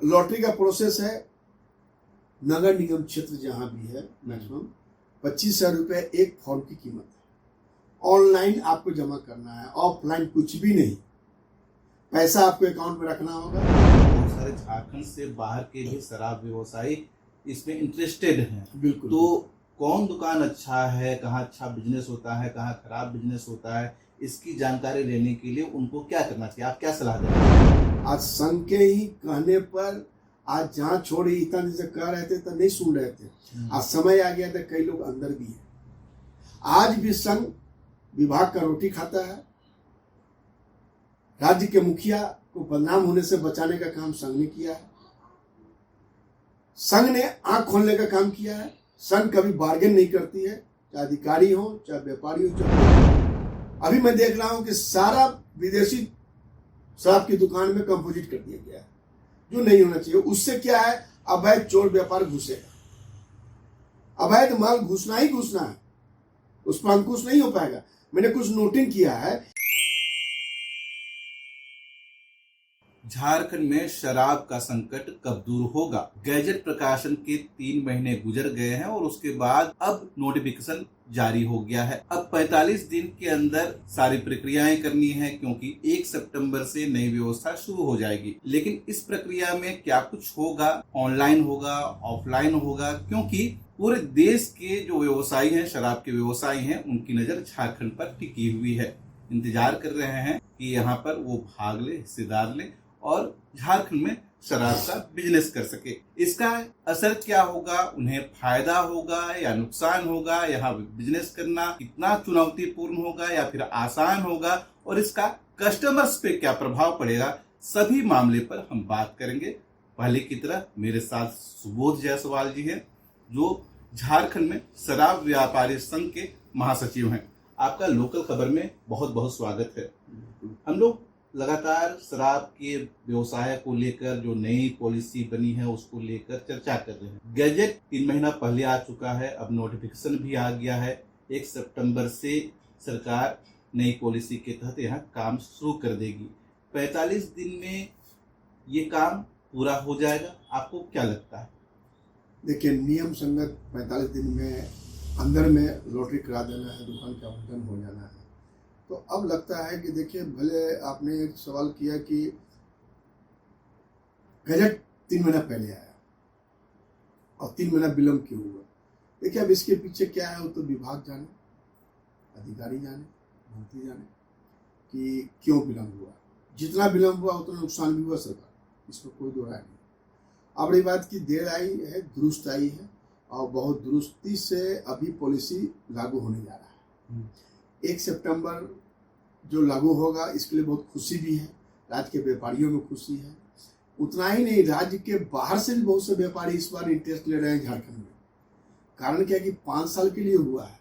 Lottery का process है, नगर निगम क्षेत्र जहां भी है मैक्सिमम 25,000 रुपये एक फॉर्म की कीमत है। ऑनलाइन आपको जमा करना है, ऑफलाइन कुछ भी नहीं। पैसा आपको अकाउंट में रखना होगा। बहुत सारे झारखंड से बाहर के भी शराब व्यवसायी इसमें इंटरेस्टेड हैं। बिल्कुल। तो कौन दुकान अच्छा है, कहाँ अच्छा बिजनेस होता है, कहाँ खराब बिजनेस होता है, इसकी जानकारी लेने के लिए उनको क्या करना चाहिए, आप क्या सलाह देंगे? आज संघ के ही कहने पर आज जहाँ छोड़ी इतना दिन से कह रहे थे तो नहीं सुन रहे थे। आज समय आ गया था, कई लोग अंदर भी है। आज भी संघ विभाग का रोटी खाता है। राज्य के मुखिया को बदनाम होने से बचाने का काम संघ ने किया है। संघ ने आंख खोलने का काम किया है। संघ कभी बार्गेन नहीं करती है, चाहे अधिकारी हो चाहे व्यापारी हो। अभी मैं देख रहा हूं कि सारा विदेशी शराब की दुकान में कंपोजिट कर दिया गया है, जो नहीं होना चाहिए। उससे क्या है, अवैध चोर व्यापार घुसेगा। अवैध माल घुसना ही घुसना है, उस पर अंकुश नहीं हो पाएगा। मैंने कुछ नोटिंग किया है। झारखंड में शराब का संकट कब दूर होगा? गैजेट प्रकाशन के 3 महीने गुजर गए हैं और उसके बाद अब नोटिफिकेशन जारी हो गया है। अब 45 दिन के अंदर सारी प्रक्रियाएं करनी है, क्योंकि 1 सितंबर से नई व्यवस्था शुरू हो जाएगी। लेकिन इस प्रक्रिया में क्या कुछ होगा, ऑनलाइन होगा, ऑफलाइन होगा, क्योंकि पूरे देश के जो व्यवसायी हैं, शराब के व्यवसायी हैं, उनकी नजर झारखंड पर टिकी हुई है। इंतजार कर रहे हैं कि यहाँ पर वो भाग ले, हिस्सेदार ले और झारखंड में शराब का बिजनेस कर सके। इसका असर क्या होगा, उन्हें फायदा होगा या नुकसान होगा, यहाँ बिजनेस करना कितना चुनौतीपूर्ण होगा या फिर आसान होगा, और इसका कस्टमर्स पे क्या प्रभाव पड़ेगा, सभी मामले पर हम बात करेंगे। पहले की तरह मेरे साथ सुबोध जायसवाल जी हैं, जो झारखंड में शराब व्यापारी संघ के महासचिव हैं। आपका लोकल खबर में बहुत बहुत स्वागत है। हम लोग लगातार शराब के व्यवसाय को लेकर जो नई पॉलिसी बनी है उसको लेकर चर्चा कर रहे हैं। गैजेट 3 महीना पहले आ चुका है, अब नोटिफिकेशन भी आ गया है। 1 सितंबर से सरकार नई पॉलिसी के तहत यहाँ काम शुरू कर देगी। 45 दिन में ये काम पूरा हो जाएगा, आपको क्या लगता है? देखिए, नियम संगत 45 दिन में अंदर में लॉटरी करा देना है, दुकान का आवंटन हो जाना है। तो अब लगता है कि देखिए, भले आपने एक सवाल किया कि गैजेट 3 महीना पहले आया और 3 महीना विलम्ब क्यों हुआ। देखिए, अब इसके पीछे क्या है वो तो विभाग जाने, अधिकारी जाने, मंत्री जाने कि क्यों विलम्ब हुआ। जितना विलम्ब हुआ उतना नुकसान भी हुआ सरकार, इसमें कोई दो राय नहीं। अब ये बात की देर आई है, दुरुस्त आई है और बहुत दुरुस्ती से अभी पॉलिसी लागू होने जा रहा है। 1 सितंबर जो लागू होगा इसके लिए बहुत खुशी भी है, राज्य के व्यापारियों में खुशी है। उतना ही नहीं, राज्य के बाहर से भी बहुत से व्यापारी इस बार इंटरेस्ट ले रहे हैं झारखंड में। कारण क्या है कि 5 साल के लिए हुआ है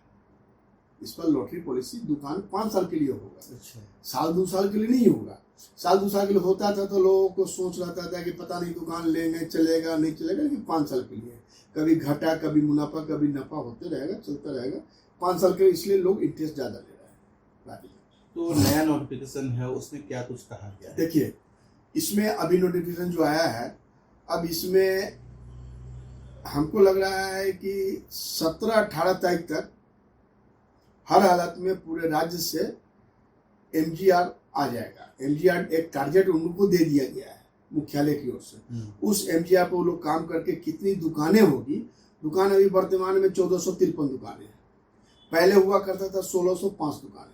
इस पर लॉटरी पॉलिसी। दुकान 5 साल के लिए होगा। अच्छा। साल 2 साल के लिए नहीं होगा। साल 2 साल के लिए होता था तो लोगों को सोच रहता था कि पता नहीं दुकान लेंगे, चलेगा नहीं चलेगा। लेकिन 5 साल के लिए, कभी घाटा कभी मुनाफा कभी नफा होते रहेगा, चलता रहेगा। 5 साल के लिए, इसलिए लोग इंटरेस्ट ज्यादा ले रहे हैं। तो नया नोटिफिकेशन है, उसमें क्या कुछ कहा गया है? देखिए, इसमें अभी नोटिफिकेशन जो आया है, अब इसमें हमको लग रहा है कि 17-18 तारीख तक हर हालत में पूरे राज्य से एमजीआर आ जाएगा। एमजीआर एक टारगेट उनको दे दिया गया है मुख्यालय की ओर से। उस एमजीआर पर वो लोग काम करके कितनी दुकानें होगी। दुकान अभी वर्तमान में 1453 दुकानें हैं, पहले हुआ करता था 1605 दुकानें।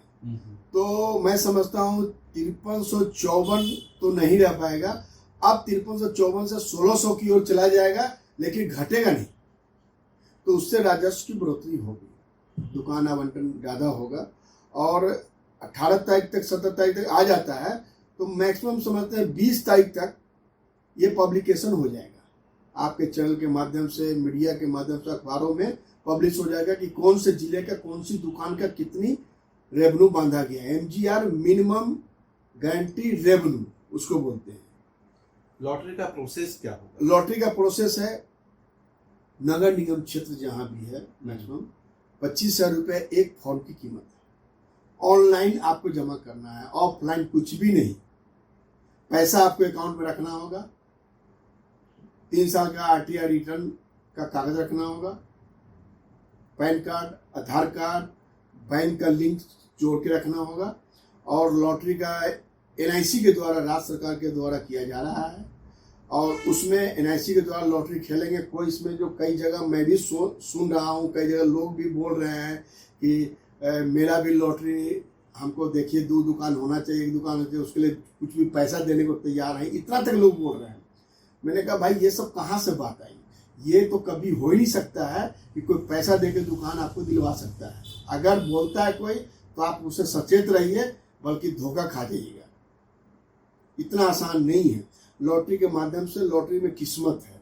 तो मैं समझता हूँ 5354 तो नहीं रह पाएगा। अब 5354 से 1600 की ओर चला जाएगा, लेकिन घटेगा नहीं। तो उससे राजस्व की बढ़ोतरी होगी, दुकान आवंटन ज़्यादा होगा। और 18 तारीख तक 17 तारीख तक आ जाता है तो मैक्सिमम समझते हैं 20 तारीख तक ये पब्लिकेशन हो जाएगा। आपके चैनल के माध्यम से, मीडिया के माध्यम से, अखबारों में पब्लिश हो जाएगा कि कौन से जिले का कौन सी दुकान का कितनी रेवेन्यू बांधा गया है। एमजीआर मिनिमम गारंटी रेवेन्यू उसको बोलते हैं। लॉटरी का प्रोसेस क्या होगा? लॉटरी का प्रोसेस है, नगर निगम क्षेत्र जहां भी है मैक्सिमम 25,000 रुपये एक फॉर्म की कीमत है। ऑनलाइन आपको जमा करना है, ऑफलाइन कुछ भी नहीं। पैसा आपको अकाउंट में रखना होगा। 3 साल का RTR रिटर्न का कागज रखना होगा, पैन कार्ड, आधार कार्ड, बैंक का लिंक जोड़ के रखना होगा, और लॉटरी का NIC के द्वारा, राज्य सरकार के द्वारा किया जा रहा है, और उसमें NIC के द्वारा लॉटरी खेलेंगे। कोई इसमें जो कई जगह मैं भी सुन रहा हूँ, कई जगह लोग भी बोल रहे हैं कि मेरा भी लॉटरी हमको देखिए 2 दुकान होना चाहिए, 1 दुकान होना चाहिए, उसके लिए कुछ भी पैसा देने को तैयार है, इतना तक लोग बोल रहे हैं। मैंने कहा भाई ये सब कहाँ से बात आई, ये तो कभी हो ही नहीं सकता है कि कोई पैसा दे के दुकान आपको दिलवा सकता है। अगर बोलता है कोई तो आप उससे सचेत रहिए, बल्कि धोखा खा जाइएगा। इतना आसान नहीं है। लॉटरी के माध्यम से, लॉटरी में किस्मत है।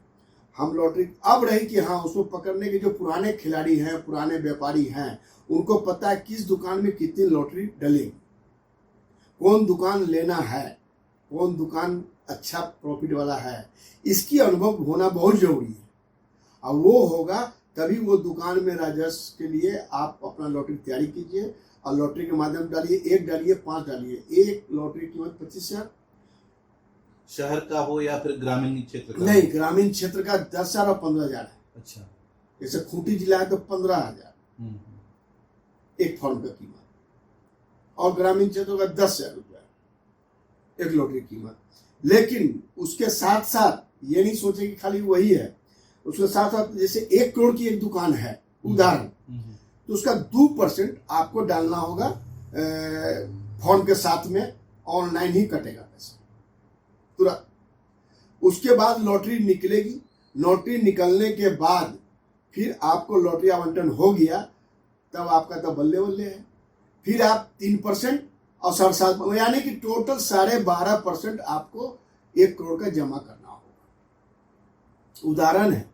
हम लॉटरी अब रही कि हाँ, उसको पकड़ने के जो पुराने खिलाड़ी हैं, पुराने व्यापारी हैं, उनको पता है किस दुकान में कितनी लॉटरी डलेगी, कौन दुकान लेना है, कौन दुकान अच्छा प्रॉफिट वाला है, इसकी अनुभव होना बहुत जरूरी है। और वो होगा तभी वो दुकान में राजस्व के लिए आप अपना लॉटरी तैयारी कीजिए, और लॉटरी के माध्यम डालिए, 1 डालिए, 5 डालिए। एक लॉटरी की कीमत 25,000। शहर का हो या फिर ग्रामीण क्षेत्र का? नहीं, ग्रामीण क्षेत्र का 10,000 और 15,000 है। अच्छा। जैसे खूंटी जिला है तो 15,000 एक फॉर्म का कीमत, और ग्रामीण क्षेत्रों का 10,000 रुपया एक लॉटरी कीमत। लेकिन उसके साथ साथ ये नहीं सोचे कि खाली वही है, उसके साथ साथ जैसे 1 करोड़ की एक दुकान है उदाहरण, तो उसका 2% आपको डालना होगा फॉर्म के साथ में, ऑनलाइन ही कटेगा पैसा तुरंत। उसके बाद लॉटरी निकलेगी, लॉटरी निकलने के बाद फिर आपको लॉटरी आवंटन हो गया, तब आपका तो बल्ले बल्ले है। फिर आप 3% और 7.5%, यानी कि टोटल 12.5% आपको 1 करोड़ का जमा करना होगा। उदाहरण है,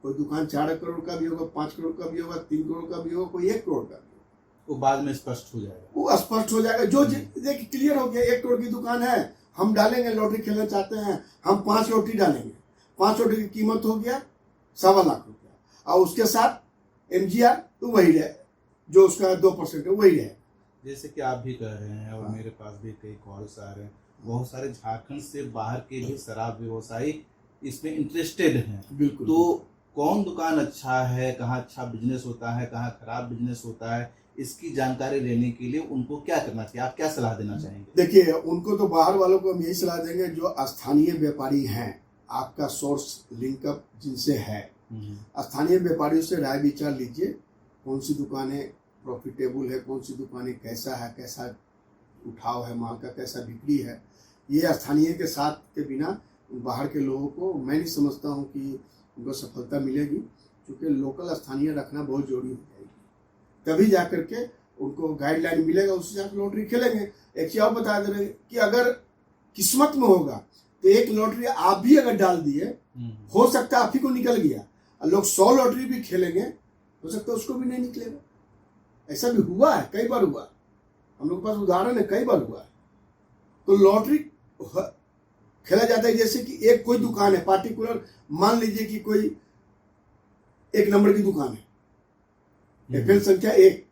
कोई दुकान 4 करोड़ का भी होगा, 5 करोड़ का भी होगा, 3 करोड़ का भी होगा, कोई 1 करोड़ का भी होगा। वो बाद में स्पष्ट हो जाएगा, वो स्पष्ट हो जाएगा। जो देखिए क्लियर हो गया, 1 करोड़ की दुकान है, हम डालेंगे, लॉटरी खेलना चाहते हैं, हम 5 लॉटरी डालेंगे, 5 लॉटरी की कीमत हो गया 1.25 लाख रुपया, और उसके साथ MGR तो वही रहे, जो उसका 2% है वही रहे। जैसे कि आप भी कह रहे हैं, और मेरे पास भी कई कॉल्स आ रहे हैं, बहुत सारे झारखंड से बाहर के भी शराब व्यवसायी इसमें इंटरेस्टेड हैं। बिल्कुल। तो कौन दुकान अच्छा है, कहाँ अच्छा बिजनेस होता है, कहाँ खराब बिजनेस होता है, इसकी जानकारी लेने के लिए उनको क्या करना चाहिए, आप क्या सलाह देना चाहेंगे? देखिए, उनको तो बाहर वालों को हम यही सलाह देंगे, जो स्थानीय व्यापारी हैं, आपका सोर्स लिंकअप जिनसे है, स्थानीय व्यापारियों से राय विचार लीजिए, कौन सी दुकानें प्रॉफिटेबल है, कौन सी दुकानें कैसा है, कैसा उठाव है माल का, कैसा बिक्री है। ये स्थानीय के साथ के बिना बाहर के लोगों को मैं नहीं समझता हूँ कि उनको सफलता मिलेगी, क्योंकि लोकल स्थानीय रखना बहुत जरूरी हो जाएगी, तभी जा करके उनको गाइडलाइन मिलेगा, उससे जाकर लॉटरी खेलेंगे। एक चीज और बता दे रहे हैं कि अगर किस्मत में होगा तो 1 लॉटरी आप भी अगर डाल दिए, हो सकता है आप ही को निकल गया, और लोग 100 लॉटरी भी खेलेंगे, हो सकता है उसको भी नहीं निकलेगा। ऐसा भी हुआ है, कई बार हुआ, हम लोग के पास उदाहरण है, कई बार हुआ है। तो लॉटरी खेला जाता है, जैसे कि एक कोई दुकान है पार्टिकुलर, मान लीजिए कि कोई 1 नंबर की दुकान है, FL संख्या 1,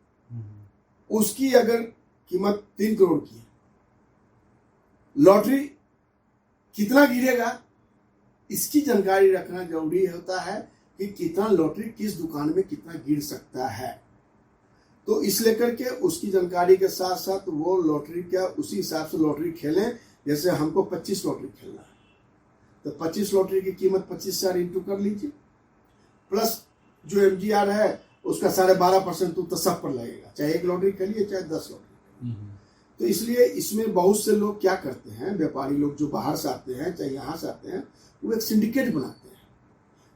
उसकी अगर कीमत 3 करोड़ की है, लॉटरी कितना गिरेगा इसकी जानकारी रखना जरूरी होता है, कि कितना लॉटरी किस दुकान में कितना गिर सकता है। तो इस लेकर के उसकी जानकारी के साथ साथ वो लॉटरी क्या, उसी हिसाब से लॉटरी खेलें। जैसे हमको 25 लॉटरी खेलना है, तो 25 लॉटरी की कीमत 25,000 इंटू कर लीजिए, प्लस जो MGR है उसका 12.5% तो सब पर लगेगा, चाहे 1 लॉटरी खेलिए चाहे 10 लॉटरी। तो इसलिए इसमें बहुत से लोग क्या करते हैं, व्यापारी लोग जो बाहर से आते हैं चाहे यहाँ से आते हैं, वो एक सिंडिकेट बनाते हैं।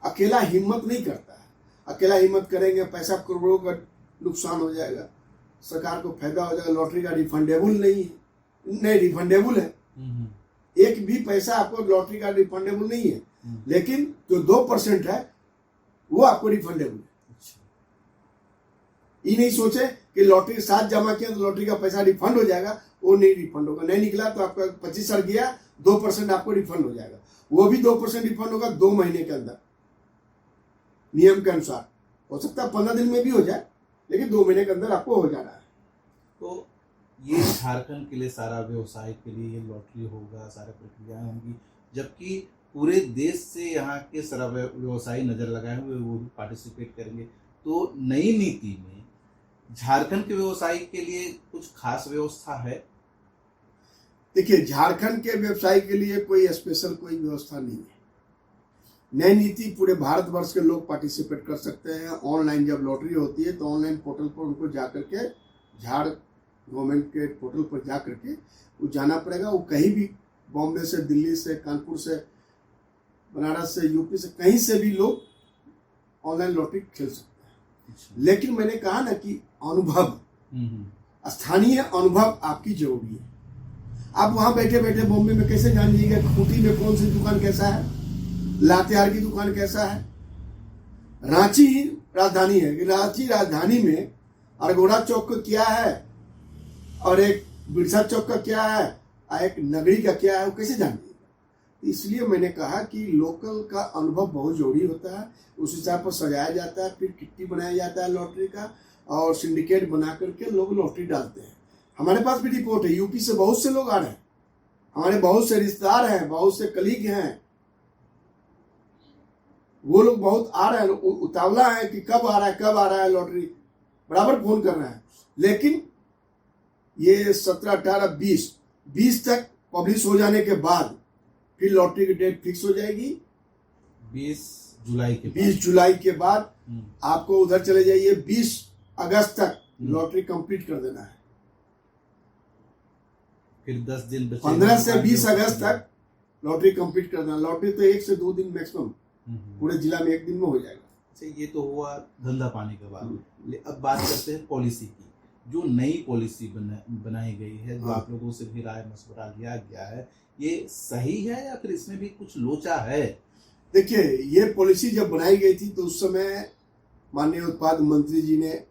अकेला हिम्मत नहीं करता है, अकेला हिम्मत करेंगे पैसा करोड़ों का नुकसान हो जाएगा, सरकार को फायदा हो जाएगा। लॉटरी का रिफंडेबल नहीं है, नहीं रिफंडेबल है, एक भी पैसा आपको लॉटरी का रिफंडेबल नहीं है, लेकिन जो 2% है वो आपको रिफंडेबल है। ये नहीं सोचे कि लॉटरी के साथ जमा किया तो लॉटरी का पैसा रिफंड हो जाएगा, वो नहीं रिफंड होगा। नहीं निकला तो आपका 25,000 गया, 2% आपको रिफंड हो जाएगा, वो भी 2% रिफंड होगा 2 महीने के अंदर, नियम के अनुसार। हो सकता है 15 दिन में भी हो जाए, लेकिन 2 महीने के अंदर आपको हो जाना है। तो ये झारखंड के लिए, सारा व्यवसाय के लिए ये लॉटरी होगा, सारी प्रक्रियाएं होंगी, जबकि पूरे देश से यहाँ के शराब व्यवसायी नजर लगाए हुए वो भी पार्टिसिपेट करेंगे। तो नई नीति में झारखंड के व्यवसायी के लिए कुछ खास व्यवस्था है? देखिए, झारखंड के व्यवसायी के लिए कोई स्पेशल कोई व्यवस्था नहीं है। नई नीति पूरे भारतवर्ष के लोग पार्टिसिपेट कर सकते हैं। ऑनलाइन जब लॉटरी होती है तो ऑनलाइन पोर्टल पर उनको जा करके, झाड़ गवर्नमेंट के पोर्टल पर जा करके वो जाना पड़ेगा। वो कहीं भी, बॉम्बे से, दिल्ली से, कानपुर से, बनारस से, यूपी से, कहीं से भी लोग ऑनलाइन लॉटरी खेल सकते हैं। लेकिन मैंने कहा ना कि अनुभव, स्थानीय अनुभव आपकी जरूरी है। आप वहां बैठे बैठे बॉम्बे में कैसे जान लीजिएगा खूंटी में कौन सी दुकान कैसा है, लातेहार की दुकान कैसा है। रांची ही राजधानी है कि रांची राजधानी में अरगोड़ा चौक का क्या है और एक बिरसा चौक का क्या है और एक नगरी का क्या है, वो कैसे जान लीजिएगा। इसलिए मैंने कहा कि लोकल का अनुभव बहुत जरूरी होता है। उस हिसाब पर सजाया जाता है, फिर किट्टी बनाया जाता है लॉटरी का और सिंडिकेट बना करके लोग लॉटरी डालते हैं। हमारे पास भी रिपोर्ट है, यूपी से बहुत से लोग आ रहे हैं, हमारे बहुत से रिश्तेदार हैं, बहुत से कलीग हैं, वो लोग बहुत आ रहे हैं, उतावला है कि कब आ रहा है लॉटरी, बराबर फोन कर रहे हैं। लेकिन ये 17, 18, 20 तक पब्लिश हो जाने के बाद फिर लॉटरी की डेट फिक्स हो जाएगी। 20 जुलाई के बाद आपको उधर चले जाइए। 20 अगस्त तक लॉटरी कंप्लीट कर देना है। फिर 10 दिन बचे, 15 से 20 अगस्त तक लॉटरी कंप्लीट कर देना। लॉटरी तो 1 से 2 दिन मैक्सिमम, पूरे जिला में 1 दिन में हो जाएगा। अच्छा, ये तो हुआ धंधा पानी के बाद। अब बात करते हैं पॉलिसी की। जो नई पॉलिसी बनाई गई है, जो आप लोगों से भी राय मशवरा लिया गया है, ये सही है या फिर इसमें भी कुछ लोचा है? देखिए, ये पॉलिसी जब बनाई गई थी तो उस समय माननीय उत्पाद मंत्री जी ने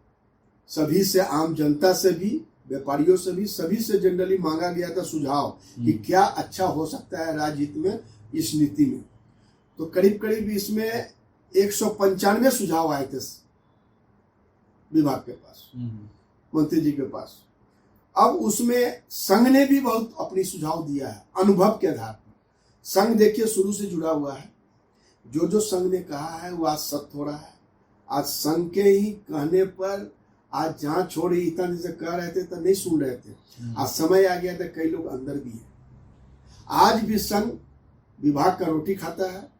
सभी से, आम जनता से भी, व्यापारियों से भी, सभी से जनरली मांगा गया था सुझाव कि क्या अच्छा हो सकता है राज्य हित में इस नीति में। तो करीब करीब इसमें 195 सुझाव आए थे विभाग के पास, मंत्री जी के पास। अब उसमें संघ ने भी बहुत अपनी सुझाव दिया है अनुभव के आधार पर। संघ देखिए शुरू से जुड़ा हुआ है, जो जो संघ ने कहा है वो आज सत्य हो रहा है। आज संघ के ही कहने पर, आज जहां छोड़े इतना दिन से कह रहे थे तो नहीं सुन रहे थे, आज समय आ गया था, कई लोग अंदर भी हैं। आज भी संघ विभाग का रोटी खाता है।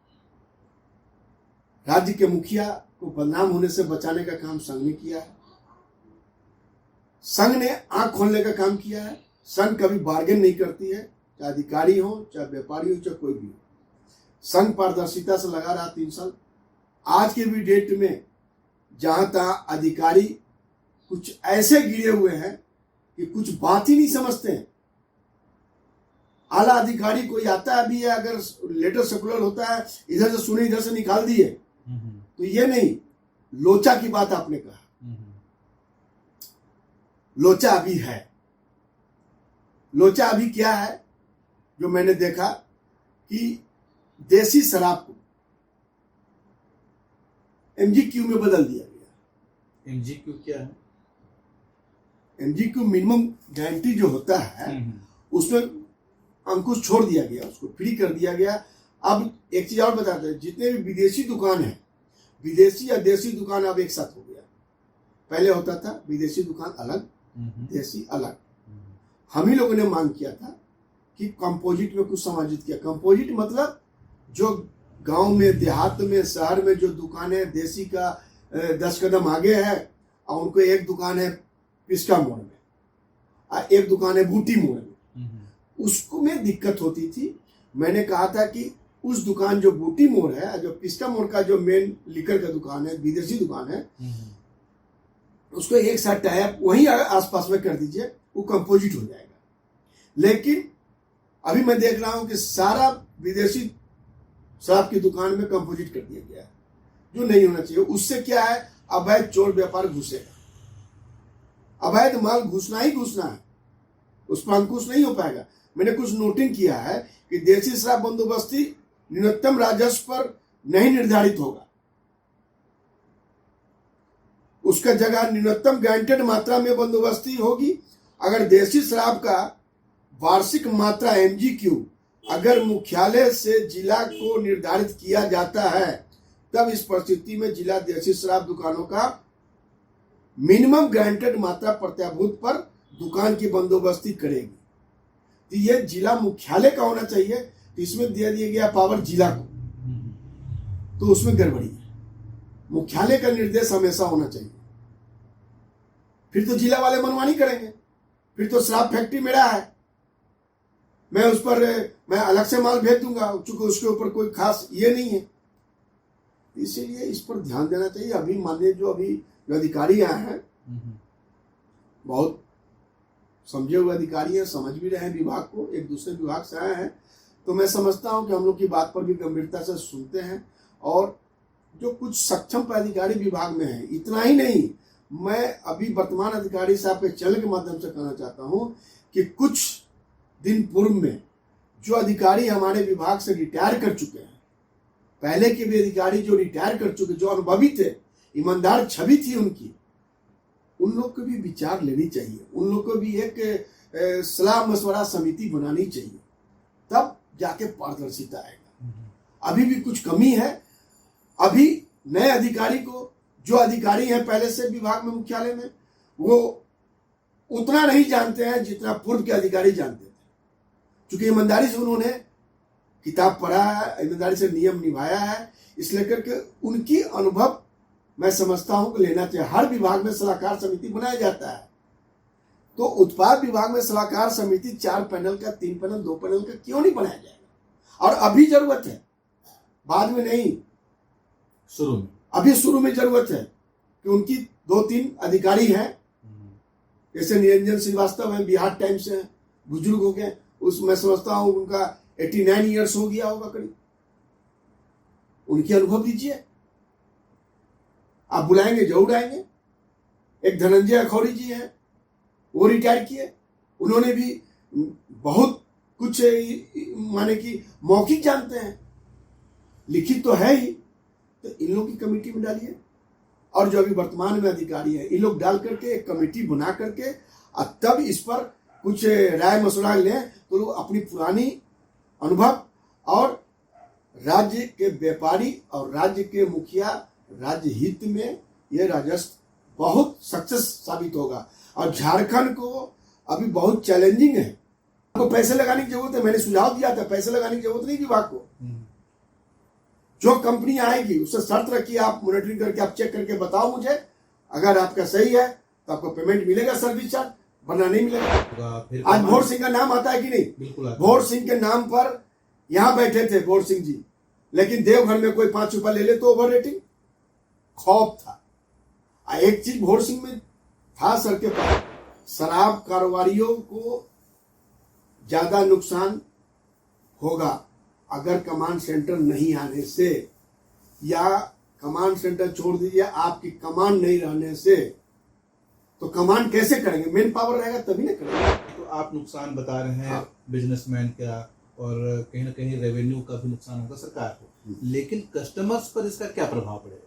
राज्य के मुखिया को बदनाम होने से बचाने का काम संघ ने किया है। संघ ने आंख खोलने का काम किया है। संघ कभी बार्गेन नहीं करती है, चाहे अधिकारी हो, चाहे व्यापारी हो, चाहे कोई भी हो। संघ पारदर्शिता से लगा रहा 3 साल। आज के भी डेट में जहां तहां अधिकारी कुछ ऐसे गिरे हुए हैं कि कुछ बात ही नहीं समझते हैं। आला अधिकारी कोई आता है भी है, अगर लेटर सर्कुलर होता है, इधर से सुने इधर से निकाल दिए, तो ये नहीं, लोचा की बात आपने कहा, लोचा अभी है। लोचा अभी क्या है जो मैंने देखा कि देसी शराब को एमजीक्यू में बदल दिया गया। एमजीक्यू क्या है? एमजीक्यू मिनिमम गारंटी जो होता है उसमें अंकुश छोड़ दिया गया, उसको फ्री कर दिया गया। अब एक चीज और बताते हैं, जितने भी विदेशी दुकान है, विदेशी या देसी दुकान अब एक साथ हो गया। पहले होता था विदेशी दुकान अलग, देसी अलग। हम ही लोगों ने मांग किया था कि कंपोजिट में कुछ समायोजित किया। कंपोजिट मतलब जो गांव में, देहात में, शहर में जो दुकानें देसी का 10 कदम आगे है और उनको एक दुकान है पिस्का मोड़ में और एक दुकान है बूटी मोड़ में, उसको में दिक्कत होती थी। मैंने कहा था कि उस दुकान जो बूटी मोड़ है, जो पिस्का मोड़ का जो मेन लिकर का दुकान है, विदेशी दुकान है, उसको एक साथ टाइप वहीं आसपास में कर दीजिए, वो कंपोजिट हो जाएगा। लेकिन अभी मैं देख रहा हूं कि सारा विदेशी शराब की दुकान में कंपोजिट कर दिया गया है, जो नहीं होना चाहिए। उससे क्या है, अवैध चोर व्यापार घुसेगा। अवैध माल घुसना ही घुसना है, उस पर अंकुश नहीं हो पाएगा। मैंने कुछ नोटिंग किया है कि देसी शराब बंदोबस्ती न्यूनतम राजस्व पर नहीं निर्धारित होगा, उसका जगह न्यूनतम गारंटेड मात्रा में बंदोबस्ती होगी। अगर देसी शराब का वार्षिक मात्रा एमजीक्यू अगर मुख्यालय से जिला को निर्धारित किया जाता है, तब इस परिस्थिति में जिला देशी शराब दुकानों का मिनिमम गारंटेड मात्रा प्रत्याभूत पर दुकान की बंदोबस्ती करेगी। तो ये जिला मुख्यालय का होना चाहिए, तो इसमें दे दिया गया पावर जिला को, तो उसमें गड़बड़ी है। मुख्यालय का निर्देश हमेशा होना चाहिए। फिर तो जिला वाले मनमानी करेंगे, फिर तो शराब फैक्ट्री मेरा है, मैं उस पर मैं अलग से माल भेज दूंगा, चूंकि उसके ऊपर कोई खास ये नहीं है। इसीलिए इस पर ध्यान देना चाहिए। अभी माननीय जो अधिकारी आए हैं, बहुत समझे हुए अधिकारी हैं, समझ भी रहे हैं विभाग को, एक दूसरे विभाग से आए हैं, तो मैं समझता हूं कि हम लोग की बात पर भी गंभीरता से सुनते हैं। और जो कुछ सक्षम पदाधिकारी विभाग में है, इतना ही नहीं, मैं अभी वर्तमान अधिकारी साहब के चैनल के माध्यम से कहना चाहता हूं कि कुछ दिन पूर्व में जो अधिकारी हमारे विभाग से रिटायर कर चुके हैं, पहले के भी अधिकारी जो रिटायर कर चुके, जो अनुभवी थे, ईमानदार छवि थी उनकी, उन लोग को भी विचार लेनी चाहिए। उन लोग को भी एक सलाह मशवरा समिति बनानी चाहिए, तब जाके पारदर्शिता आएगा। अभी भी कुछ कमी है। अभी नए अधिकारी को, जो अधिकारी हैं पहले से विभाग में मुख्यालय में, वो उतना नहीं जानते हैं जितना पूर्व के अधिकारी जानते थे। क्योंकि ईमानदारी से उन्होंने किताब पढ़ा है, ईमानदारी से नियम निभाया है, इसलिए करके उनकी अनुभव मैं समझता हूं कि लेना चाहिए। हर विभाग में सलाहकार समिति बनाया जाता है, तो उत्पाद विभाग में सलाहकार समिति 4 पैनल का, 3 पैनल, 2 पैनल का क्यों नहीं बनाया जाएगा? और अभी जरूरत है, बाद में नहीं, शुरू में, अभी शुरू में जरूरत है कि उनकी 2-3 अधिकारी हैं, जैसे निरंजन श्रीवास्तव हैं, बिहार टाइम्स से हैं, बुजुर्ग हो गए, उस मैं समझता हूं उनका 89 ईयर्स हो गया होगा करीब। उनकी अनुभव लीजिए, आप बुलाएंगे जरूर आएंगे। एक धनंजय अखौरी जी हैं, वो रिटायर किए, उन्होंने भी बहुत कुछ माने कि मौखिक जानते हैं, लिखित तो है ही, तो इन लोग की कमेटी में डालिए। और जो अभी वर्तमान में अधिकारी है, इन लोग डाल करके एक कमेटी बना करके और तब इस पर कुछ राय मशवरा लें, तो लोग अपनी पुरानी अनुभव और राज्य के व्यापारी और राज्य के मुखिया, राज्य हित में ये राजस्व बहुत सक्सेस साबित होगा। और झारखंड को अभी बहुत चैलेंजिंग है, आपको पैसे लगाने की जरूरत है। मैंने सुझाव दिया था, पैसे लगाने की जरूरत नहीं विभाग को। जो कंपनी आएगी उससे शर्त रखिए, आप मॉनिटरिंग करके आप चेक करके बताओ मुझे, अगर आपका सही है तो आपको पेमेंट मिलेगा, सर्विस चार्ज, वरना नहीं मिलेगा। आज भोर सिंह का नाम आता है कि नहीं? बिल्कुल। भोर सिंह के नाम पर यहां बैठे थे भोर सिंह जी, लेकिन देवघर में कोई 5 रुपया ले ले तो ओवर रेटिंग, खौफ था। एक चीज भोर सिंह में था सर के पास, शराब कारोबारियों को ज्यादा नुकसान होगा अगर कमांड सेंटर नहीं आने से, या कमांड सेंटर छोड़ दीजिए, आपकी कमांड नहीं रहने से, तो कमांड कैसे करेंगे? मेन पावर रहेगा तभी ना करेंगे। तो आप नुकसान बता रहे हैं बिजनेसमैन का, और कहीं ना कहीं रेवेन्यू का भी नुकसान होगा सरकार को, लेकिन कस्टमर्स पर इसका क्या प्रभाव पड़ेगा?